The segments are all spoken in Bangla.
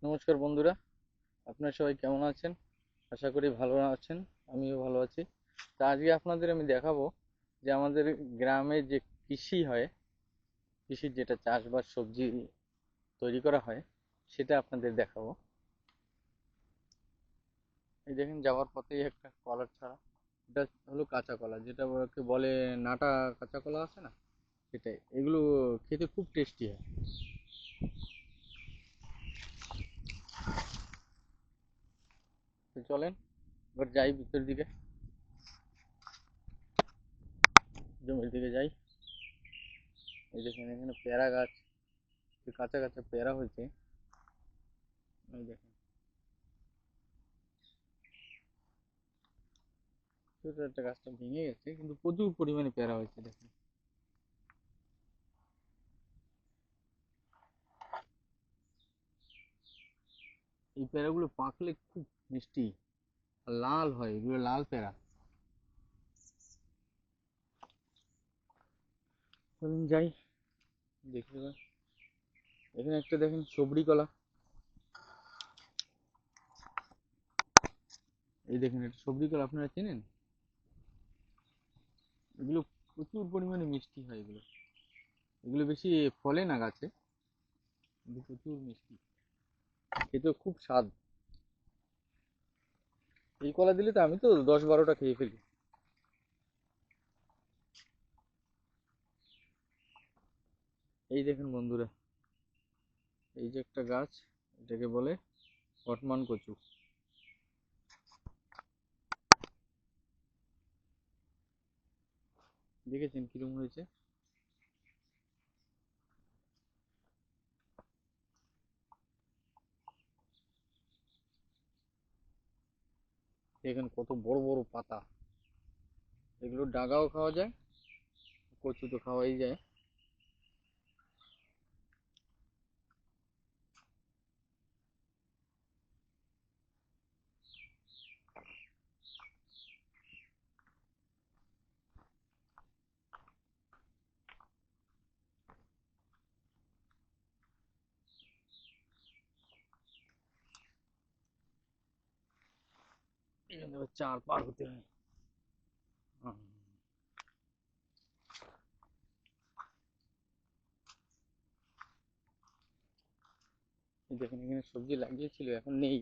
নমস্কার বন্ধুরা, আপনারা সবাই কেমন আছেন? আশা করি ভালো আছেন। আমিও ভালো আছি। তা আজকে আপনাদের আমি দেখাবো যে আমাদের গ্রামে যে কৃষি হয়, কৃষির যেটা চাষবাস সবজি তৈরি করা হয় সেটা আপনাদের দেখাবো। এই দেখেন, যাওয়ার পথেই একটা কলার ছড়া। এটা হলো কাঁচা কলা, যেটা ওকে বলে নাটা কাঁচা কলা আছে না, সেটাই। এগুলো খেতে খুব টেস্টি হয়। তো চলেন এবার যাই ভিতর দিকে, জমির দিকে যাই। এই দেখেন, এখানে পেয়ারা গাছ, কাঁচা কাঁচা পেয়ারা হয়েছে। এই দেখেন, ছোট একটা গাছটা ভেঙে গেছে, কিন্তু প্রচুর পরিমাণে পেয়ারা হয়েছে। দেখুন, এই পেয়ারাগুলো পাকলে খুব মিষ্টি আর লাল হয়, এগুলো লাল পেয়ারা। চলুন যাই, দেখি এবার। এখানে একটা দেখেন সবরি কলা। এই দেখেন, এটা সবরি কলা, আপনারা চেনেন? এগুলো প্রচুর পরিমাণে মিষ্টি হয়। এগুলো এগুলো বেশি ফলে না গাছে, কিন্তু প্রচুর মিষ্টি, খেতেও খুব স্বাদ। এই কলা দিলে তো আমি তো 10-12টা খেয়ে ফেলি। এই দেখেন বন্ধুরা, এই যে একটা গাছ, এটাকে বলে কটমান কচু। দেখেছেন কিরম হয়েছে? দেখেন কত বড় বড় পাতা। এগুলো ডাগাও খাওয়া যায়, কচু তো খাওয়াই যায়। এই জন্য আবার চার পার হতে হয়। হুম। এই দেখেন, এখানে সবজি লাগিয়েছিল, এখন নেই।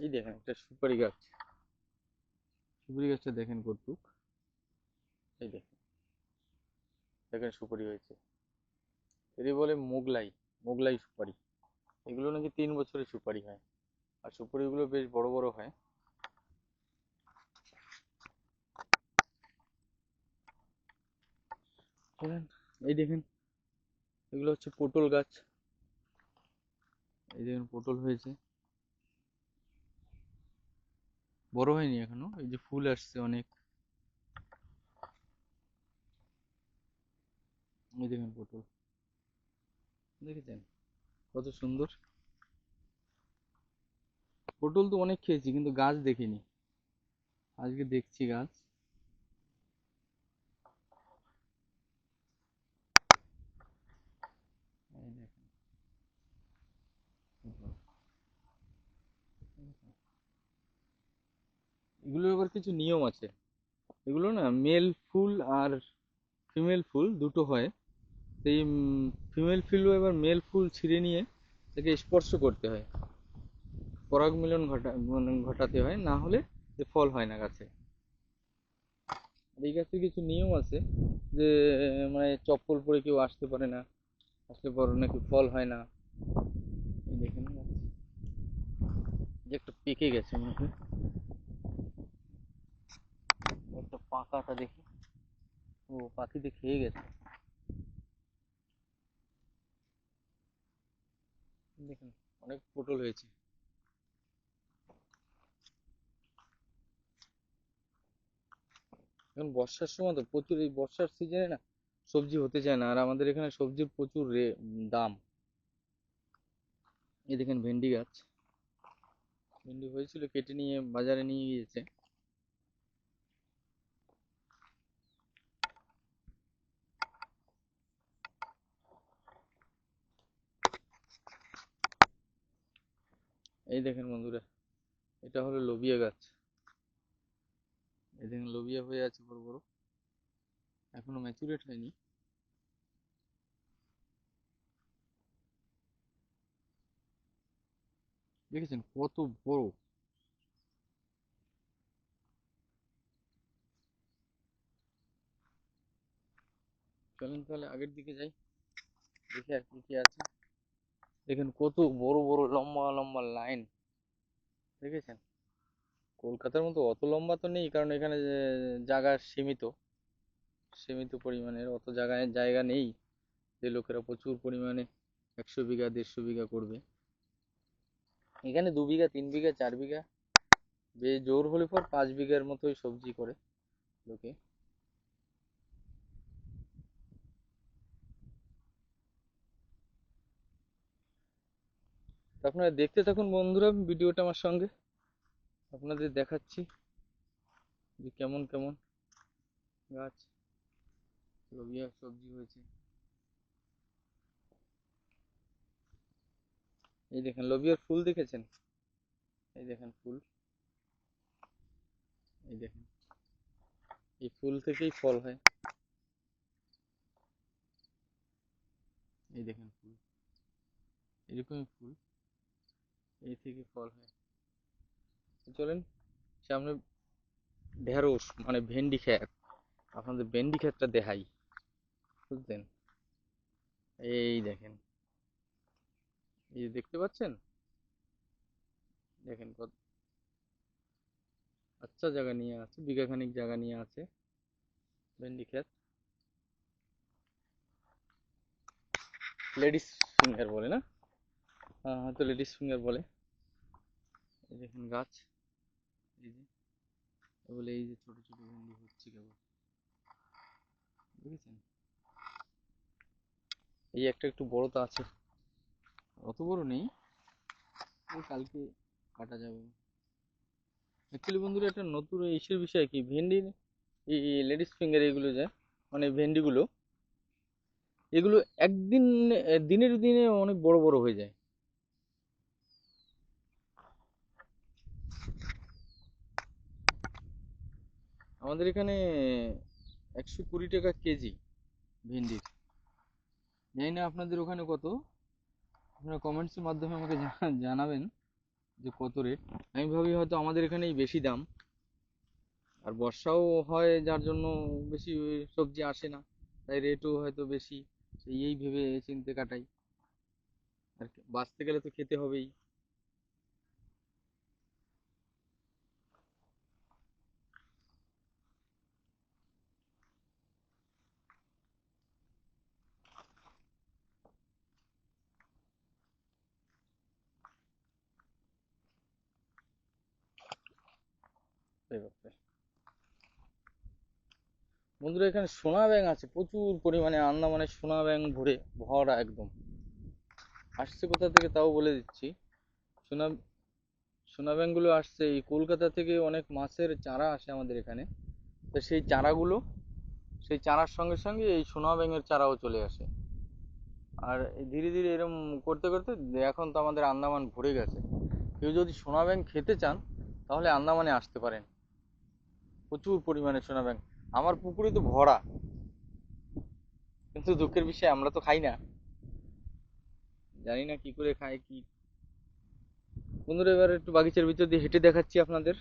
এই দেখেন একটা সুপারি গাছ, সুপারি গাছটা দেখেন কটুক। এই দেখেন, দেখেন সুপারি হয়েছে। এটি বলে মোগলাই, মোগলাই সুপারি। এগুলো নাকি 3 বছরের সুপারি হয়, আর সুপারিগুলো বেশ বড় বড় হয়। দেখেন, এই দেখেন, এগুলো হচ্ছে পটল গাছ। এই দেখেন পটল হয়েছে, বড় হয়নি এখনো, এই যে ফুল আসছে অনেক। এই দেখেন পটল, দেখেছেন কত সুন্দর। পটল তো অনেক খেয়েছি, কিন্তু গাছ দেখিনি, আজকে দেখছি গাছ। এই দেখেন পটল। এগুলোর আবার কিছু নিয়ম আছে। এগুলো না, মেল ফুল আর ফিমেল ফুল দুটো হয়। সেই ফিমেল ফুলও এবার মেল ফুল ছিঁড়ে নিয়ে তাকে স্পর্শ করতে হয়, পরাগ মিলন ঘটাতে হয়, না হলে যে ফল হয় না গাছে। আর এই গাছে কিছু নিয়ম আছে, যে মানে চপ্পল পরে কেউ আসতে পারে না, আসলে পরে নাকি ফল হয় না। এই দেখেন গাছ, যে একটা পেকে গেছে মনে হয়। একটা পাকাটা দেখি, ও পাখিতে খেয়ে গেছে। দেখেন, অনেক পটল হয়েছে। এখন বর্ষার সময় তো প্রচুর, এই বর্ষার সিজনে না সবজি হতে চায় না, আর আমাদের এখানে সবজির প্রচুর দাম। এই দেখেন ভেন্ডি গাছ, ভেন্ডি হয়েছিল কেটে নিয়ে বাজারে নিয়ে গিয়েছে। এই দেখেন বন্ধুরা, এটা হলো লোবিয়া গাছ। এই দেখেন লোবিয়া হয়ে আছে বড় বড়, এখনো ম্যাচুরেট হয়নি। দেখেছেন কত বড়। চলেন তাহলে আগের দিকে যাই, দেখি আর কি কি আছে। দেখেন কত বড় বড় লম্বা লম্বা লাইন, দেখেছেন? কলকাতার মতো অত লম্বা তো নেই, কারণ এখানে যে জায়গা সীমিত, সীমিত পরিমাণের অত জায়গায় জায়গা নেই যে লোকেরা প্রচুর পরিমাণে 100 বিঘা 150 বিঘা করবে। এখানে 2 বিঘা 3 বিঘা 4 বিঘা, জোর হলে পর 5 বিঘার মতোই সবজি করে লোকে। তো আপনারা দেখতে থাকুন বন্ধুরা ভিডিওটা আমার সঙ্গে, আপনাদের দেখাচ্ছি যে কেমন কেমন গাছ লোবিয়া সবজি হয়েছে। এই দেখেন লোবিয়ার ফুল দেখেছেন? এই দেখেন ফুল, এই দেখেন এই ফুল থেকেই ফল হয়। এই দেখেন ফুল, এরকমই ফুল, এই থেকে ফল হয়। তো চলেন সামনে ঢেঁড়স মানে ভেন্ডি ক্ষেত, আপনাদের ভেন্ডি ক্ষেতটা দেখাই, বুঝলেন? এই দেখেন, এই যে দেখতে পাচ্ছেন, দেখেন কত আচ্ছা জায়গা নিয়ে আছে, বিঘা খানিক জায়গা নিয়ে আছে ভেন্ডি ক্ষেত। লেডিস ফিঙ্গার বলে না? হ্যাঁ হয়তো লেডিস ফিঙ্গার বলে। এই দেখেন গাছ, এই যে বলে এই যে ছোট ছোট ভেন্ডি হচ্ছে কেবল, বুঝেছেন? এই একটা একটু বড় তো আছে, অত বড় নেই, ওই কালকে কাটা যাবে। অ্যাকচুয়ালি বন্ধুরা একটা নতুন ইসের বিষয় কি, ভেন্ডির এই লেডিস ফিঙ্গার এগুলো যে মানে ভেন্ডিগুলো, এগুলো একদিন দিনের দিনে অনেক বড় বড় হয়ে যায়। আমাদের এখানে 120 টাকা কেজি ভেন্ডির। জানি না আপনাদের ওখানে কত, আপনারা কমেন্টসের মাধ্যমে আমাকে জানাবেন যে কত রেট। আমি ভাবি হয়তো আমাদের এখানেই বেশি দাম, আর বর্ষাও হয় যার জন্য বেশি সবজি আসে না, তাই রেটও হয়তো বেশি। এই ভেবে চিনতে কাটাই, আর বাঁচতে গেলে তো খেতে হবেই। এই ব্যাপারে বন্ধুরা, এখানে সোনা ব্যাঙ আছে প্রচুর পরিমাণে, আন্দামানের সোনা ব্যাঙ ভরা একদম। আসছে কোথা থেকে তাও বলে দিচ্ছি। সোনা সোনা ব্যাঙগুলো আসছে এই কলকাতা থেকে, অনেক মাছের চারা আসে আমাদের এখানে। তো সেই চারাগুলো, সেই চারার সঙ্গে সঙ্গে এই সোনা ব্যাঙের চারাও চলে আসে। আর এই ধীরে ধীরে এরকম করতে করতে এখন তো আমাদের আন্দামান ভরে গেছে। কেউ যদি সোনা ব্যাঙ খেতে চান তাহলে আন্দামানে আসতে পারেন, প্রচুর পরিমাণে সোনা ব্যাঙ। আমার পুকুরে তো ভরা, কিন্তু দুঃখের বিষয় আমরা তো খাই না, জানি না কি করে খায় কি। বন্ধুরা এবার একটু বাগিচার ভিতর দিয়ে হেঁটে দেখাচ্ছি আপনাদের,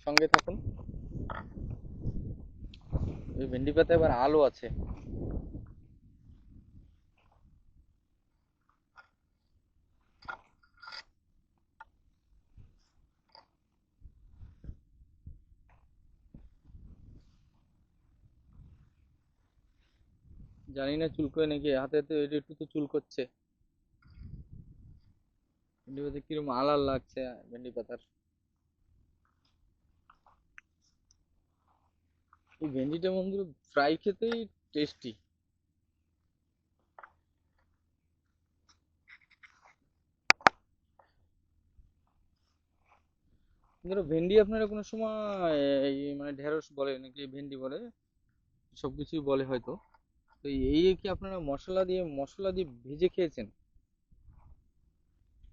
সঙ্গে থাকুন। এই ভেন্ডি পাতা এবার আলো আছে। জানি না চুলকোয় নাকি, হাতে হাতে একটু একটু তো চুল করছে। ভেন্ডি পাতা কিরকম আলাল লাগছে ভেন্ডি পাতার। এই ভেন্ডিটা বন্ধুরা ফ্রাই খেতেই টেস্টি। ধরো ভেন্ডি আপনারা কোনো সময় এই মানে ঢেঁড়স বলে নাকি ভেন্ডি বলে, সবকিছুই বলে হয়তো। তো এই কি আপনারা মশলা দিয়ে ভেজে খেয়েছেন?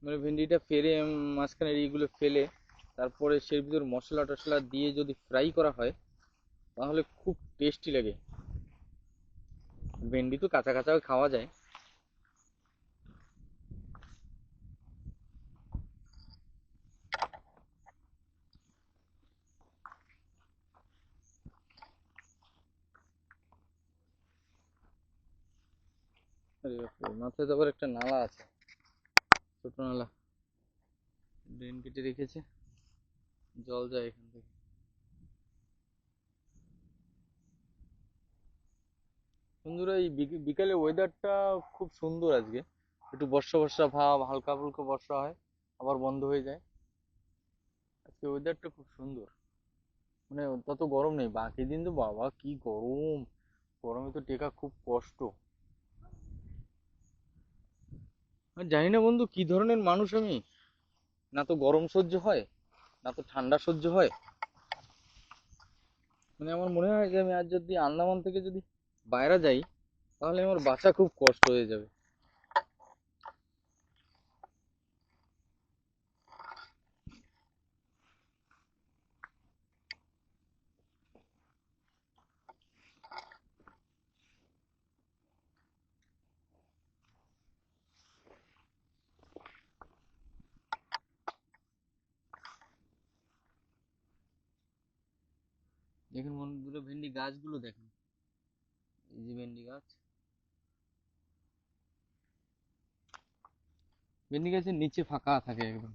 মানে ভেন্ডিটা ফেলে মাঝখানের এইগুলো ফেলে তারপরে সের ভিতর মশলা টশলা দিয়ে যদি ফ্রাই করা হয় তাহলে খুব টেস্টি লাগে। ভেন্ডি তো কাঁচা কাঁচাও খাওয়া যায়। আরে বাপরে, মাথায় তো আবার একটা নালা আছে, ছোট নালা, ড্রেন কেটে রেখেছে, জল যায় এখান থেকে। বন্ধুরা এই বিকালে ওয়েদারটা খুব সুন্দর আজকে, একটু বর্ষা বর্ষা ভাব, হালকা ফুলকা বর্ষা হয় আবার বন্ধ হয়ে যায়। আজকে ওয়েদারটা খুব সুন্দর, মানে তত গরম নেই। বাকি দিন তো বাবা কি গরম, গরমে তো টেকা খুব কষ্ট। আর জানি না বন্ধু কি ধরনের মানুষ আমি, না তো গরম সহ্য হয় না তো ঠান্ডা সহ্য হয়। মানে আমার মনে হয় যে আমি আজ যদি আন্দামান থেকে যদি বাইরে যাই তাহলে আমার বাঁচা খুব কষ্ট হয়ে যাবে। দেখুন বন্ধুরা ভেন্ডি গাছগুলো দেখুন, এই যে ভেন্ডি গাছ, ভেন্ডি গাছের নিচে ফাঁকা থাকে একদম।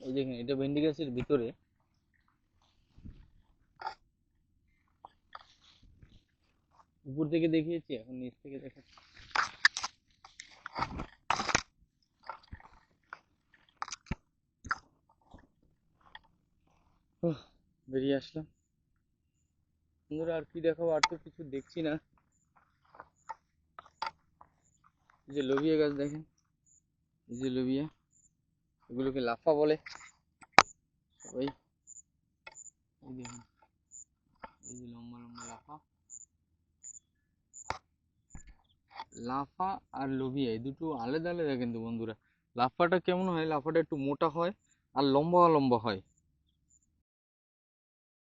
এই দেখেন এটা ভেন্ডি গাছের ভিতরে, উপর থেকে দেখিয়েছি এখন নিচ থেকে দেখাচ্ছি। উহ, বেরিয়ে আসলাম। বন্ধুরা আর কি দেখাবো, আর তো কিছু দেখছি না। এই যে লোবিয়া গাছ দেখেন, এই যে লোবিয়া, এগুলোকে লাফা বলে সবাই। এই দেখুন, এই যে লম্বা লম্বা লাফা, লাফা আর লোবিয়া এই দুটো আলাদা আলাদা কিন্তু বন্ধুরা। লাফাটা কেমন হয়, লাফাটা একটু মোটা হয় আর লম্বা লম্বা হয়,